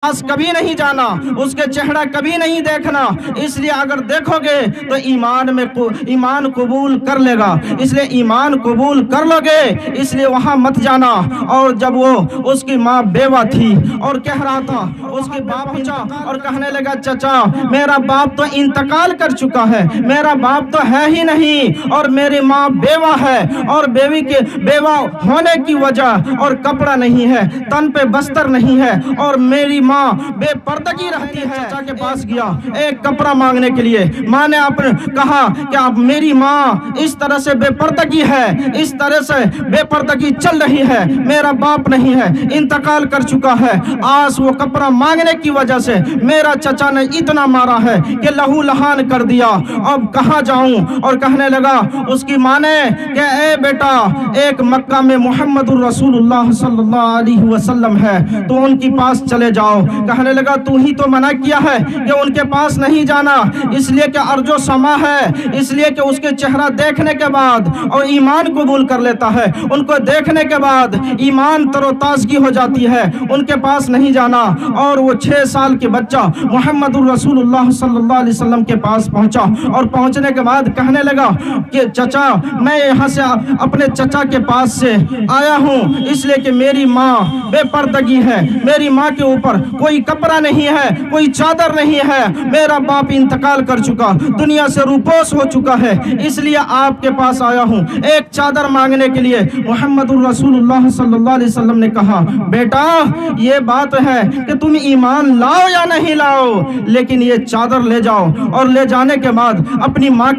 पास कभी नहीं जाना, उसके चेहरा कभी नहीं देखना। इसलिए अगर देखोगे तो ईमान कबूल कर लेगा, इसलिए ईमान कबूल कर लोगे, इसलिए वहां मत जाना। और जब वो उसकी माँ बेवा थी और कह रहा था, उसके बाप पहुंचा और कहने लगा, चचा मेरा बाप तो इंतकाल कर चुका है, मेरा बाप तो है ही नहीं, और मेरी माँ बेवा है, और बेवा होने की वजह और कपड़ा नहीं है, तन पे बस्तर नहीं है, और मेरी माँ बेपर्दगी रहती है। चाचा के पास गया एक कपड़ा मांगने के लिए। माँ ने कहा कि अब मेरी माँ इस तरह से बेपर्दगी है, इस तरह से बेपर्दगी चल रही है, मेरा बाप नहीं है, इंतकाल कर चुका है। आज वो कपड़ा मांगने की वजह से मेरा चचा ने इतना मारा है कि लहू लहान कर दिया, अब कहाँ जाऊं। और कहने लगा उसकी माँ ने कि ए बेटा, एक मक्का में मुहम्मदुर रसूलुल्लाह सल्लल्लाहु अलैहि वसल्लम है, तो उनके पास चले जाओ। कहने लगा तू ही तो मना किया है कि उनके पास नहीं जाना, इसलिए कि अर्जो समा है, इसलिए कि उसके चेहरा देखने के बाद और ईमान कबूल कर लेता है, उनको देखने के बाद ईमान तरोताजगी हो जाती है, उनके पास नहीं जाना। और वो 6 साल के बच्चा मुहम्मदुर रसूलुल्लाह सल्लल्लाहु अलैहि वसल्लम के पास पहुंचा, और पहुंचने के बाद कहने लगा कि चचा मैं यहाँ से अपने चचा के पास से आया हूँ, इसलिए कि मेरी माँ बेपर्दगी है, मेरी माँ के ऊपर कोई कपड़ा नहीं है, कोई चादर नहीं है, मेरा बाप इंतकाल कर चुका, दुनिया से रूपोस हो चुका है, इसलिए आपके पास आया हूँ एक चादर मांगने के लिए। मुहम्मदुर रसूलुल्लाह सल्लल्लाहु अलैहि वसल्लम ने कहा, बेटा ये बात है कि तुम ईमान लाओ या नहीं लाओ, लेकिन ये चादर ले जाओ, और ले जाने के बाद अपने माँ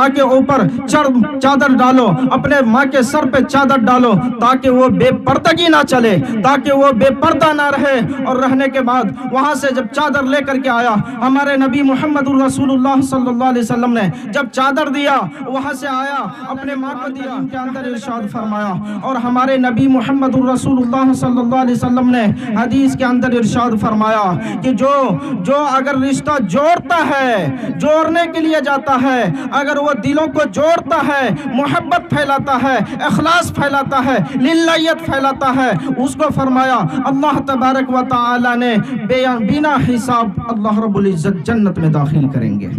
के ऊपर चादर डालो, अपने माँ के सर पे चादर डालो, ताकि वो बेपर्दगी ना चले, ताकि वो बेपर्दा ना रहे। और रहने के बाद वहां से जब चादर लेकर के आया, हमारे नबी मुहम्मदुर रसूलुल्लाह सल्लल्लाहु अलैहि वसल्लम ने जब चादर दिया, वहां से आया अपने माँ को दिया, के अंदर इरशाद फरमाया। और हमारे नबी मुहम्मदुर रसूलुल्लाह सल्लल्लाहु अलैहि वसल्लम ने हदीस के अंदर इरशाद फरमाया कि जो अगर रिश्ता जोड़ता है, जोड़ने के लिए जाता है, अगर वो दिलों को जोड़ता है, मोहब्बत फैलाता है, इखलास फैलाता है, लिल्लाहियत फैलाता है, उसको फरमाया अल्लाह तबारक व तआला ने बिना हिसाब अल्लाह रब्बुल इज्जत जन्नत में दाखिल करेंगे।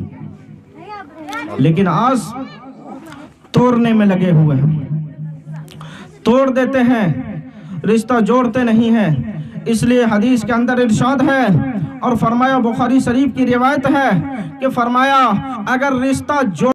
लेकिन आज तोड़ने में लगे हुए हैं, तोड़ देते हैं, रिश्ता जोड़ते नहीं हैं। इसलिए हदीस के अंदर इरशाद है और फरमाया, बुखारी शरीफ की रिवायत है कि फरमाया अगर रिश्ता